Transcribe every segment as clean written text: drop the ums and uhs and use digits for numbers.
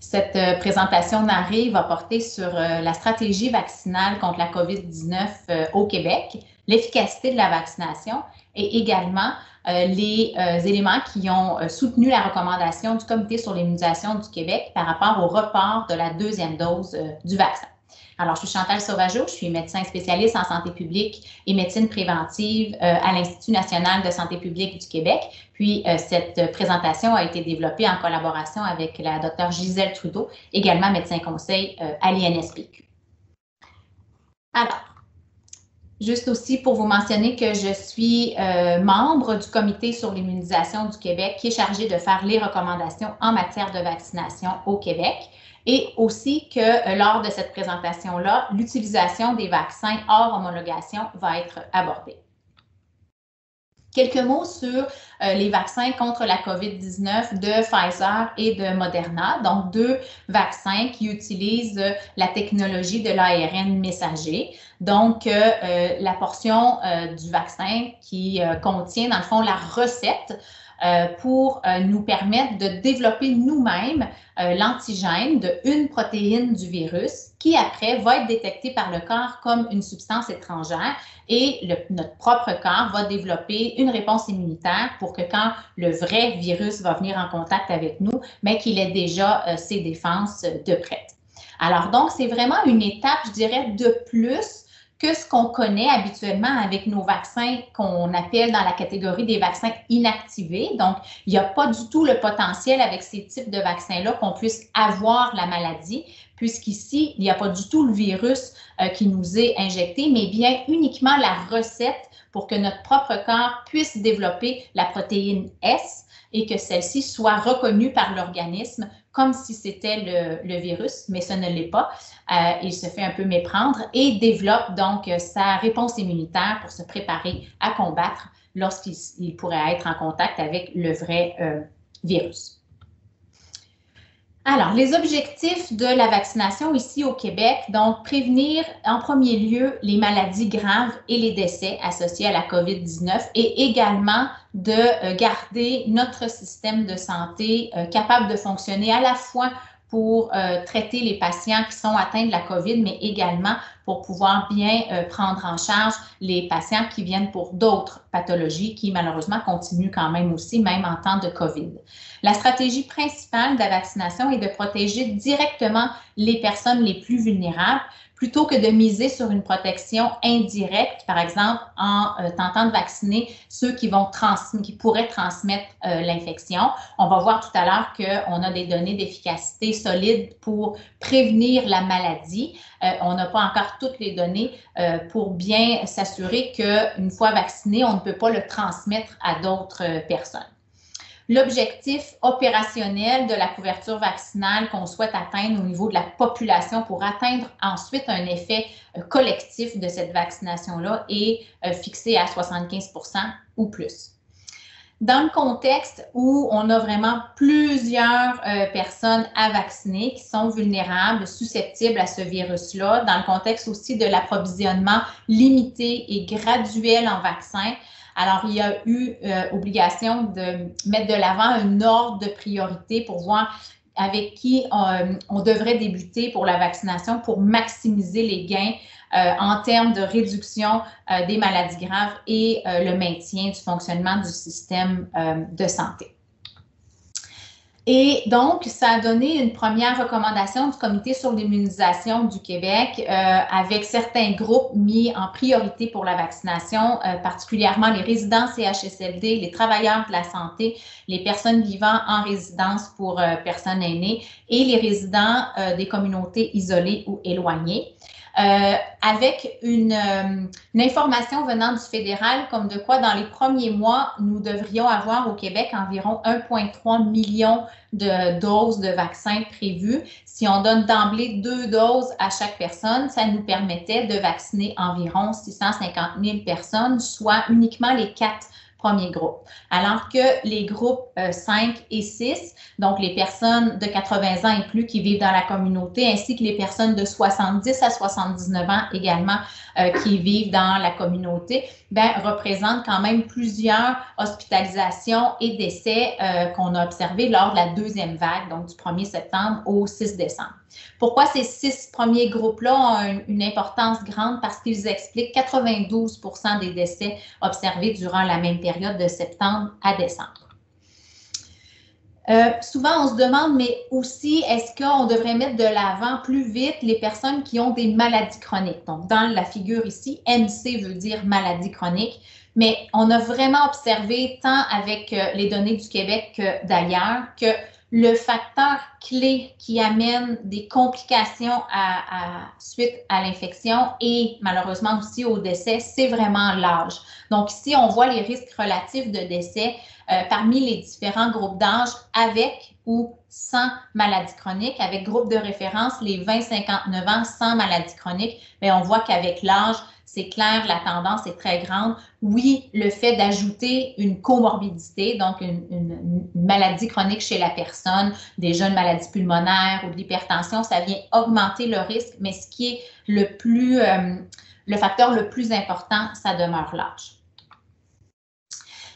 Cette présentation narrée va porter sur la stratégie vaccinale contre la COVID-19 au Québec, l'efficacité de la vaccination et également les éléments qui ont soutenu la recommandation du Comité sur l'immunisation du Québec par rapport au report de la deuxième dose du vaccin. Alors, je suis Chantal Sauvageau, je suis médecin spécialiste en santé publique et médecine préventive à l'Institut national de santé publique du Québec. Puis, cette présentation a été développée en collaboration avec la Dr Gisèle Trudeau, également médecin conseil à l'INSPQ. Alors, juste aussi pour vous mentionner que je suis membre du Comité sur l'immunisation du Québec qui est chargé de faire les recommandations en matière de vaccination au Québec. Et aussi que lors de cette présentation-là, l'utilisation des vaccins hors homologation va être abordée. Quelques mots sur les vaccins contre la COVID-19 de Pfizer et de Moderna, donc deux vaccins qui utilisent la technologie de l'ARN messager. Donc, la portion du vaccin qui contient, dans le fond, la recette pour nous permettre de développer nous-mêmes l'antigène d'une protéine du virus qui, après, va être détectée par le corps comme une substance étrangère et notre propre corps va développer une réponse immunitaire pour que quand le vrai virus va venir en contact avec nous, mais qu'il ait déjà ses défenses de près. Alors donc, c'est vraiment une étape, je dirais, de plus que ce qu'on connaît habituellement avec nos vaccins qu'on appelle dans la catégorie des vaccins inactivés. Donc, il n'y a pas du tout le potentiel avec ces types de vaccins-là qu'on puisse avoir la maladie, puisqu'ici, il n'y a pas du tout le virus qui nous est injecté, mais bien uniquement la recette pour que notre propre corps puisse développer la protéine S et que celle-ci soit reconnue par l'organisme comme si c'était le virus, mais ce ne l'est pas. Il se fait un peu méprendre et développe donc sa réponse immunitaire pour se préparer à combattre lorsqu'il pourrait être en contact avec le vrai virus. Alors, les objectifs de la vaccination ici au Québec, donc prévenir en premier lieu les maladies graves et les décès associés à la COVID-19 et également de garder notre système de santé capable de fonctionner à la fois pour traiter les patients qui sont atteints de la COVID, mais également pour pouvoir bien prendre en charge les patients qui viennent pour d'autres pathologies qui malheureusement continuent quand même aussi, même en temps de COVID. La stratégie principale de la vaccination est de protéger directement les personnes les plus vulnérables plutôt que de miser sur une protection indirecte, par exemple en tentant de vacciner ceux qui pourraient transmettre l'infection. On va voir tout à l'heure qu'on a des données d'efficacité solides pour prévenir la maladie. On n'a pas encore toutes les données pour bien s'assurer qu'une fois vacciné, on ne peut pas le transmettre à d'autres personnes. L'objectif opérationnel de la couverture vaccinale qu'on souhaite atteindre au niveau de la population pour atteindre ensuite un effet collectif de cette vaccination-là est fixé à 75% ou plus. Dans le contexte où on a vraiment plusieurs personnes à vacciner qui sont vulnérables, susceptibles à ce virus-là, dans le contexte aussi de l'approvisionnement limité et graduel en vaccins, alors, il y a eu obligation de mettre de l'avant un ordre de priorité pour voir avec qui on devrait débuter pour la vaccination pour maximiser les gains en termes de réduction des maladies graves et le maintien du fonctionnement du système de santé. Et donc, ça a donné une première recommandation du Comité sur l'immunisation du Québec avec certains groupes mis en priorité pour la vaccination, particulièrement les résidents CHSLD, les travailleurs de la santé, les personnes vivant en résidence pour personnes aînées et les résidents des communautés isolées ou éloignées. Avec une information venant du fédéral comme de quoi dans les premiers mois, nous devrions avoir au Québec environ 1,3 million de doses de vaccins prévues. Si on donne d'emblée 2 doses à chaque personne, ça nous permettait de vacciner environ 650 000 personnes, soit uniquement les 4 premiers groupes. Alors que les groupes 5 et 6, donc les personnes de 80 ans et plus qui vivent dans la communauté, ainsi que les personnes de 70 à 79 ans également qui vivent dans la communauté, représentent quand même plusieurs hospitalisations et décès qu'on a observés lors de la deuxième vague, donc du 1er septembre au 6 décembre. Pourquoi ces 6 premiers groupes-là ont une importance grande? Parce qu'ils expliquent 92% des décès observés durant la même période de septembre à décembre. Souvent, on se demande, mais aussi, est-ce qu'on devrait mettre de l'avant plus vite les personnes qui ont des maladies chroniques? Donc, dans la figure ici, MC veut dire maladie chronique, mais on a vraiment observé, tant avec les données du Québec que d'ailleurs, que le facteur clé qui amène des complications suite à l'infection et malheureusement aussi au décès, c'est vraiment l'âge. Donc ici, on voit les risques relatifs de décès parmi les différents groupes d'âge avec ou sans maladie chronique. Avec groupe de référence, les 20-59 ans sans maladie chronique, bien, on voit qu'avec l'âge, c'est clair, la tendance est très grande. Oui, le fait d'ajouter une comorbidité, donc une maladie chronique chez la personne, des jeunes maladies pulmonaires ou de l'hypertension, ça vient augmenter le risque, mais ce qui est le facteur le plus important, ça demeure l'âge.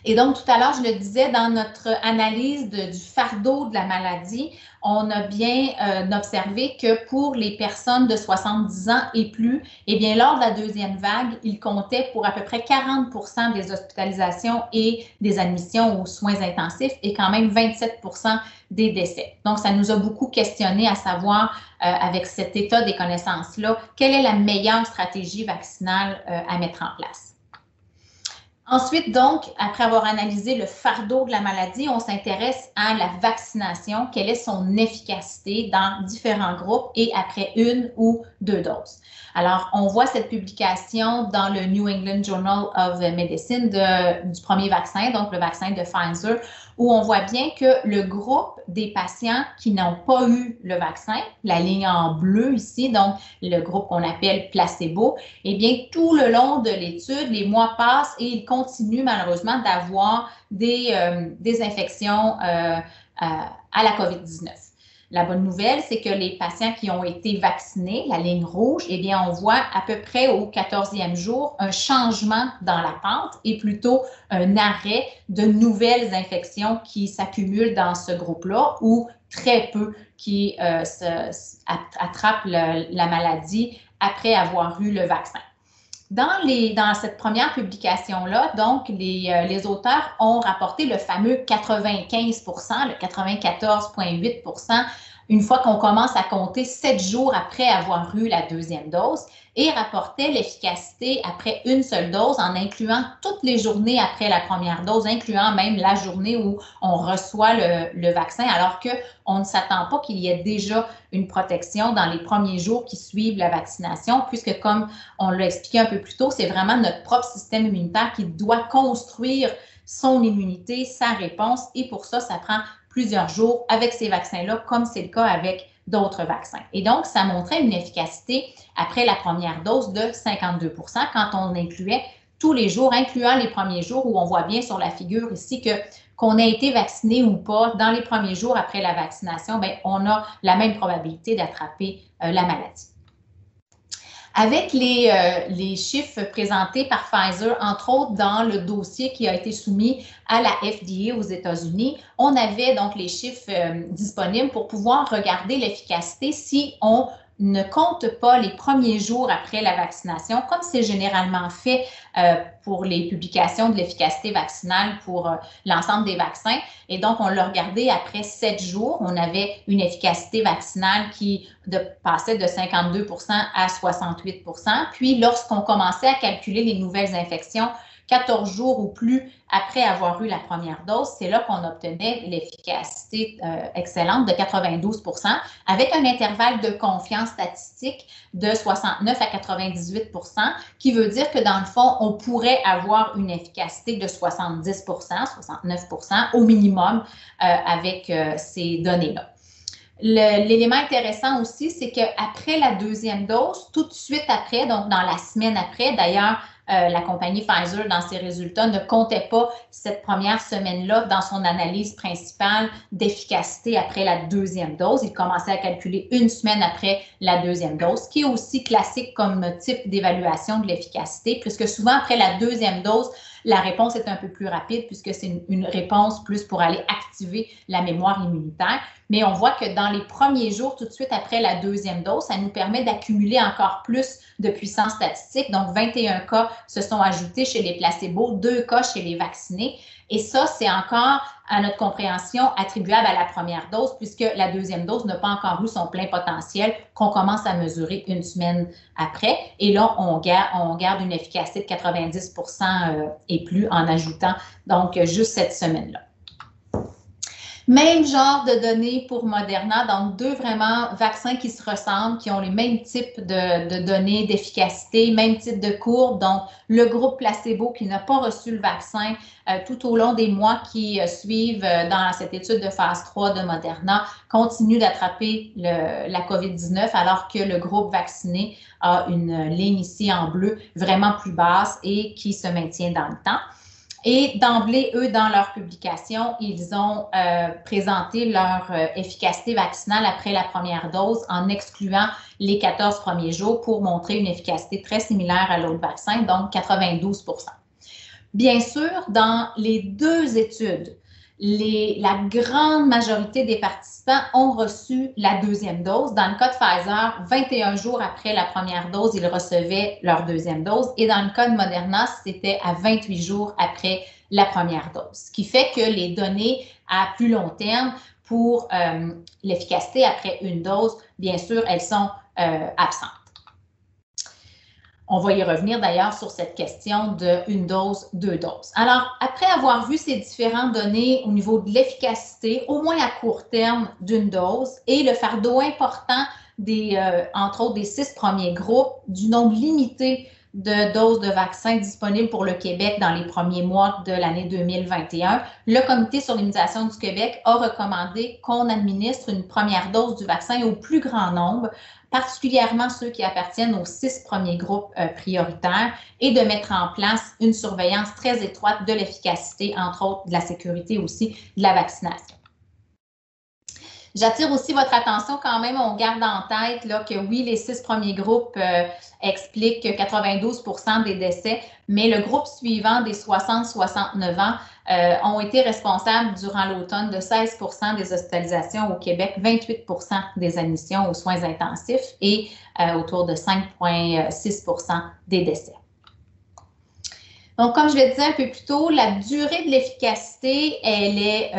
Et donc, tout à l'heure, je le disais, dans notre analyse du fardeau de la maladie, on a bien observé que pour les personnes de 70 ans et plus, eh bien, lors de la deuxième vague, ils comptaient pour à peu près 40% des hospitalisations et des admissions aux soins intensifs et quand même 27% des décès. Donc, ça nous a beaucoup questionné à savoir, avec cet état des connaissances-là, quelle est la meilleure stratégie vaccinale à mettre en place. Ensuite, donc, après avoir analysé le fardeau de la maladie, on s'intéresse à la vaccination, quelle est son efficacité dans différents groupes et après 1 ou 2 doses. Alors, on voit cette publication dans le New England Journal of Medicine du premier vaccin, donc le vaccin de Pfizer, où on voit bien que le groupe des patients qui n'ont pas eu le vaccin, la ligne en bleu ici, donc le groupe qu'on appelle placebo, eh bien, tout le long de l'étude, les mois passent et ils continuent malheureusement d'avoir des infections à la COVID-19. La bonne nouvelle, c'est que les patients qui ont été vaccinés, la ligne rouge, eh bien, on voit à peu près au 14e jour un changement dans la pente et plutôt un arrêt de nouvelles infections qui s'accumulent dans ce groupe-là ou très peu qui attrapent la maladie après avoir eu le vaccin. Dans cette première publication-là, donc, les auteurs ont rapporté le fameux 95%, le 94,8%, une fois qu'on commence à compter 7 jours après avoir eu la deuxième dose, et rapportaient l'efficacité après une seule dose en incluant toutes les journées après la première dose, incluant même la journée où on reçoit le vaccin, alors qu'on ne s'attend pas qu'il y ait déjà une protection dans les premiers jours qui suivent la vaccination, puisque comme on l'a expliqué un peu plus tôt, c'est vraiment notre propre système immunitaire qui doit construire son immunité, sa réponse, et pour ça, ça prend plusieurs jours avec ces vaccins-là, comme c'est le cas avec d'autres vaccins. Et donc, ça montrait une efficacité après la première dose de 52% quand on incluait tous les jours, incluant les premiers jours où on voit bien sur la figure ici qu'on ait été vacciné ou pas, dans les premiers jours après la vaccination, bien, on a la même probabilité d'attraper la maladie. Avec les chiffres présentés par Pfizer, entre autres dans le dossier qui a été soumis à la FDA aux États-Unis, on avait donc les chiffres disponibles pour pouvoir regarder l'efficacité si on ne compte pas les premiers jours après la vaccination, comme c'est généralement fait pour les publications de l'efficacité vaccinale pour l'ensemble des vaccins. Et donc, on l'a regardé après 7 jours. On avait une efficacité vaccinale qui passait de 52% à 68%. Puis, lorsqu'on commençait à calculer les nouvelles infections, 14 jours ou plus après avoir eu la première dose, c'est là qu'on obtenait l'efficacité excellente de 92%, avec un intervalle de confiance statistique de 69 à 98%, qui veut dire que dans le fond, on pourrait avoir une efficacité de 70%, 69% au minimum avec ces données-là. L'élément intéressant aussi, c'est qu'après la deuxième dose, tout de suite après, donc dans la semaine après, d'ailleurs, la compagnie Pfizer, dans ses résultats, ne comptait pas cette première semaine-là dans son analyse principale d'efficacité après la deuxième dose. Il commençait à calculer une semaine après la deuxième dose, ce qui est aussi classique comme type d'évaluation de l'efficacité, puisque souvent après la deuxième dose, la réponse est un peu plus rapide puisque c'est une réponse plus pour aller activer la mémoire immunitaire. Mais on voit que dans les premiers jours, tout de suite après la deuxième dose, ça nous permet d'accumuler encore plus de puissance statistique. Donc, 21 cas se sont ajoutés chez les placebos, 2 cas chez les vaccinés. Et ça, c'est encore, à notre compréhension, attribuable à la première dose, puisque la deuxième dose n'a pas encore eu son plein potentiel qu'on commence à mesurer une semaine après. Et là, on garde une efficacité de 90% et plus en ajoutant donc juste cette semaine-là. Même genre de données pour Moderna, donc 2 vraiment vaccins qui se ressemblent, qui ont les mêmes types de données d'efficacité, même type de courbe. Donc, le groupe placebo qui n'a pas reçu le vaccin tout au long des mois qui suivent dans cette étude de phase 3 de Moderna continue d'attraper la COVID-19 alors que le groupe vacciné a une ligne ici en bleu vraiment plus basse et qui se maintient dans le temps. Et d'emblée, eux, dans leur publication, ils ont présenté leur efficacité vaccinale après la première dose en excluant les 14 premiers jours pour montrer une efficacité très similaire à l'autre vaccin, donc 92%. Bien sûr, dans les 2 études, la grande majorité des participants ont reçu la deuxième dose. Dans le cas de Pfizer, 21 jours après la première dose, ils recevaient leur deuxième dose. Et dans le cas de Moderna, c'était à 28 jours après la première dose. Ce qui fait que les données à plus long terme pour l'efficacité après une dose, bien sûr, elles sont absentes. On va y revenir d'ailleurs sur cette question de une dose, 2 doses. Alors, après avoir vu ces différentes données au niveau de l'efficacité, au moins à court terme d'une dose, et le fardeau important entre autres des 6 premiers groupes, du nombre limité de doses de vaccins disponibles pour le Québec dans les premiers mois de l'année 2021, le Comité sur l'immunisation du Québec a recommandé qu'on administre une première dose du vaccin au plus grand nombre, particulièrement ceux qui appartiennent aux 6 premiers groupes prioritaires, et de mettre en place une surveillance très étroite de l'efficacité, entre autres de la sécurité aussi de la vaccination. J'attire aussi votre attention quand même, on garde en tête là, que oui, les 6 premiers groupes expliquent 92% des décès, mais le groupe suivant des 60-69 ans ont été responsables durant l'automne de 16% des hospitalisations au Québec, 28% des admissions aux soins intensifs et autour de 5,6% des décès. Donc, comme je le disais un peu plus tôt, la durée de l'efficacité, elle est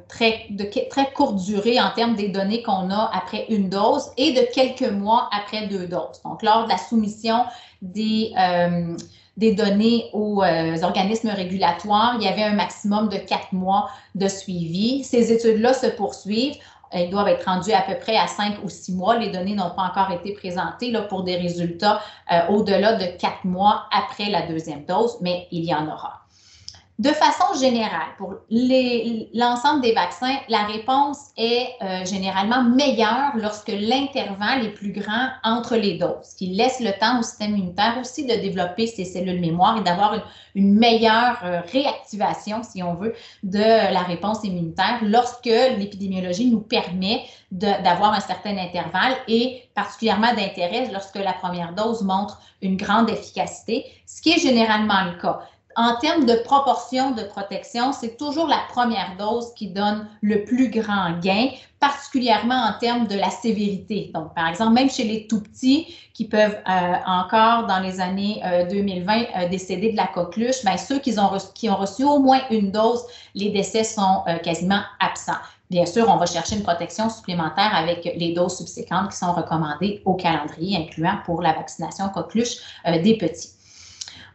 très courte durée en termes des données qu'on a après une dose et de quelques mois après 2 doses. Donc, lors de la soumission des données aux organismes régulatoires, il y avait un maximum de 4 mois de suivi. Ces études-là se poursuivent. Elles doivent être rendues à peu près à 5 ou 6 mois. Les données n'ont pas encore été présentées là, pour des résultats au-delà de 4 mois après la deuxième dose, mais il y en aura. De façon générale, pour l'ensemble des vaccins, la réponse est généralement meilleure lorsque l'intervalle est plus grand entre les doses, ce qui laisse le temps au système immunitaire aussi de développer ses cellules mémoire et d'avoir une meilleure réactivation, si on veut, de la réponse immunitaire lorsque l'épidémiologie nous permet d'avoir un certain intervalle et particulièrement d'intérêt lorsque la première dose montre une grande efficacité, ce qui est généralement le cas. En termes de proportion de protection, c'est toujours la première dose qui donne le plus grand gain, particulièrement en termes de la sévérité. Donc, par exemple, même chez les tout-petits qui peuvent encore, dans les années 2020, décéder de la coqueluche, bien, ceux qui ont reçu au moins une dose, les décès sont quasiment absents. Bien sûr, on va chercher une protection supplémentaire avec les doses subséquentes qui sont recommandées au calendrier, incluant pour la vaccination coqueluche des petits.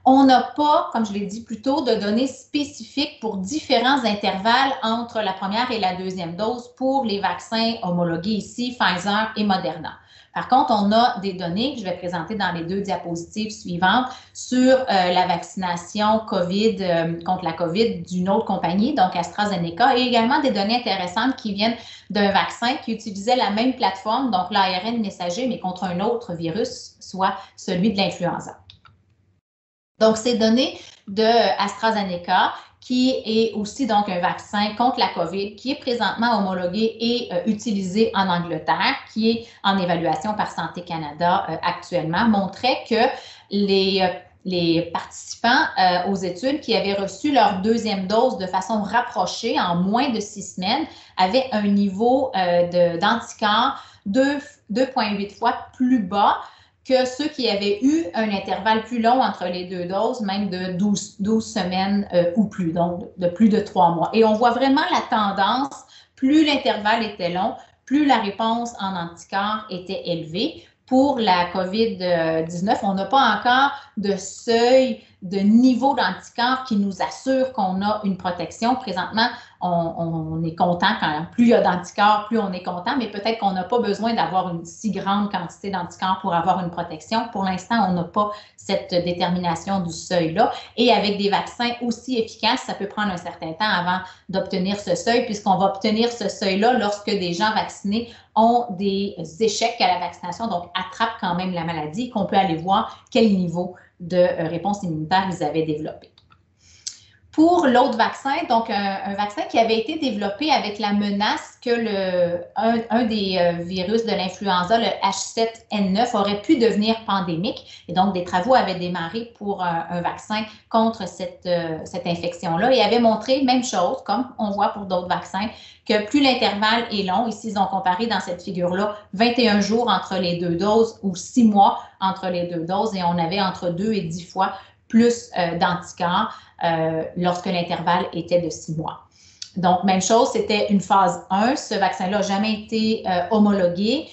On n'a pas, comme je l'ai dit plus tôt, de données spécifiques pour différents intervalles entre la première et la deuxième dose pour les vaccins homologués ici, Pfizer et Moderna. Par contre, on a des données que je vais présenter dans les 2 diapositives suivantes sur la vaccination COVID contre la COVID d'une autre compagnie, donc AstraZeneca, et également des données intéressantes qui viennent d'un vaccin qui utilisait la même plateforme, donc l'ARN messager, mais contre un autre virus, soit celui de l'influenza. Donc, ces données de AstraZeneca, qui est aussi donc un vaccin contre la COVID, qui est présentement homologué et utilisé en Angleterre, qui est en évaluation par Santé Canada actuellement, montrait que les participants aux études qui avaient reçu leur deuxième dose de façon rapprochée en moins de 6 semaines avaient un niveau d'anticorps 2,8 fois plus bas que ceux qui avaient eu un intervalle plus long entre les deux doses, même de 12 semaines ou plus, donc de plus de 3 mois. Et on voit vraiment la tendance, plus l'intervalle était long, plus la réponse en anticorps était élevée. Pour la COVID-19, on n'a pas encore de seuil de niveau d'anticorps qui nous assure qu'on a une protection. Présentement, on est content quand plus il y a d'anticorps, plus on est content, mais peut-être qu'on n'a pas besoin d'avoir une si grande quantité d'anticorps pour avoir une protection. Pour l'instant, on n'a pas cette détermination du seuil-là. Et avec des vaccins aussi efficaces, ça peut prendre un certain temps avant d'obtenir ce seuil, puisqu'on va obtenir ce seuil-là lorsque des gens vaccinés ont des échecs à la vaccination, donc attrapent quand même la maladie, qu'on peut aller voir quel niveau de réponse immunitaire ils avaient développé. Pour l'autre vaccin, donc un vaccin qui avait été développé avec la menace que un des virus de l'influenza, le H7N9, aurait pu devenir pandémique. Et donc, des travaux avaient démarré pour un vaccin contre cette infection-là et avaient montré, même chose, comme on voit pour d'autres vaccins, que plus l'intervalle est long, ici ils ont comparé dans cette figure-là 21 jours entre les deux doses ou 6 mois entre les deux doses et on avait entre 2 et 10 fois plus d'anticorps lorsque l'intervalle était de 6 mois. Donc, même chose, c'était une phase 1. Ce vaccin-là n'a jamais été homologué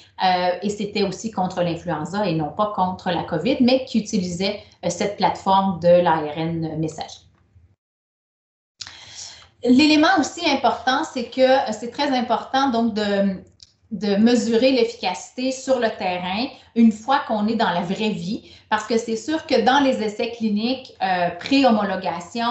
et c'était aussi contre l'influenza et non pas contre la COVID, mais qui utilisait cette plateforme de l'ARN messager. L'élément aussi important, c'est que c'est très important donc de mesurer l'efficacité sur le terrain une fois qu'on est dans la vraie vie, parce que c'est sûr que dans les essais cliniques pré-homologation,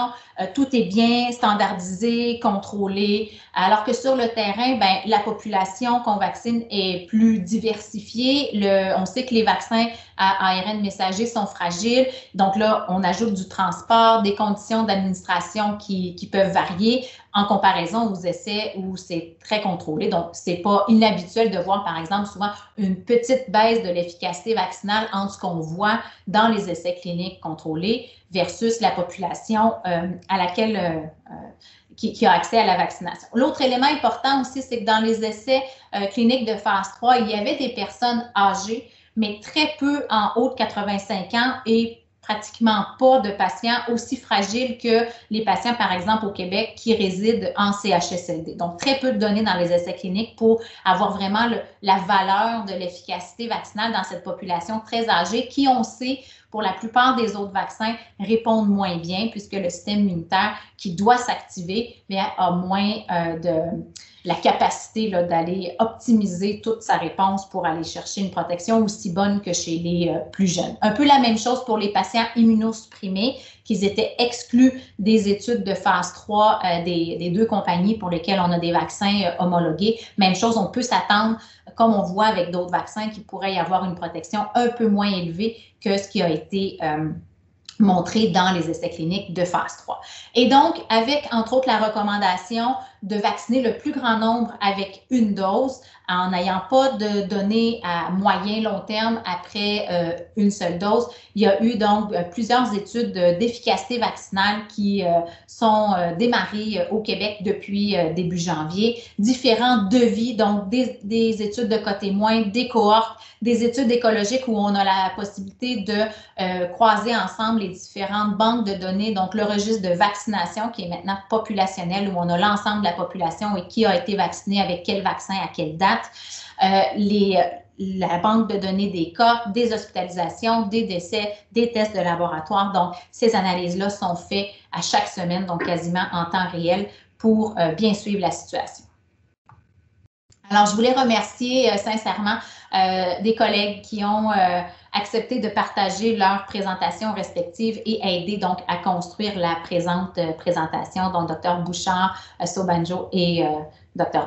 tout est bien standardisé, contrôlé, alors que sur le terrain, ben, la population qu'on vaccine est plus diversifiée. On sait que les vaccins à ARN messager sont fragiles, donc là, on ajoute du transport, des conditions d'administration qui peuvent varier en comparaison aux essais où c'est très contrôlé. Donc, c'est pas inhabituel de voir, par exemple, souvent une petite baisse de l'efficacité vaccinale entre ce qu'on voit dans les essais cliniques contrôlés versus la population à laquelle qui a accès à la vaccination. L'autre élément important aussi, c'est que dans les essais cliniques de phase 3, il y avait des personnes âgées, mais très peu en haut de 85 ans et pratiquement pas de patients aussi fragiles que les patients, par exemple, au Québec, qui résident en CHSLD. Donc, très peu de données dans les essais cliniques pour avoir vraiment la valeur de l'efficacité vaccinale dans cette population très âgée qui, on sait, pour la plupart des autres vaccins, répondent moins bien puisque le système immunitaire qui doit s'activer a moins la capacité d'aller optimiser toute sa réponse pour aller chercher une protection aussi bonne que chez les plus jeunes. Un peu la même chose pour les patients immunosupprimés, qu'ils étaient exclus des études de phase 3 des deux compagnies pour lesquelles on a des vaccins homologués. Même chose, on peut s'attendre, comme on voit avec d'autres vaccins, qu'il pourrait y avoir une protection un peu moins élevée que ce qui a été montré dans les essais cliniques de phase 3. Et donc, avec, entre autres, la recommandation de vacciner le plus grand nombre avec une dose, en n'ayant pas de données à moyen, long terme après une seule dose. Il y a eu donc plusieurs études d'efficacité vaccinale qui sont démarrées au Québec depuis début janvier. Différents devis, donc des études de cas témoins, des cohortes, des études écologiques où on a la possibilité de croiser ensemble les différentes banques de données, donc le registre de vaccination qui est maintenant populationnel où on a l'ensemble de la population et qui a été vacciné avec quel vaccin à quelle date. La banque de données des cas, des hospitalisations, des décès, des tests de laboratoire. Donc, ces analyses-là sont faites à chaque semaine, donc quasiment en temps réel pour bien suivre la situation. Alors, je voulais remercier sincèrement des collègues qui ont accepté de partager leurs présentations respectives et aider donc à construire la présente présentation, dont Dr. Bouchard, Sobanjo et Dr.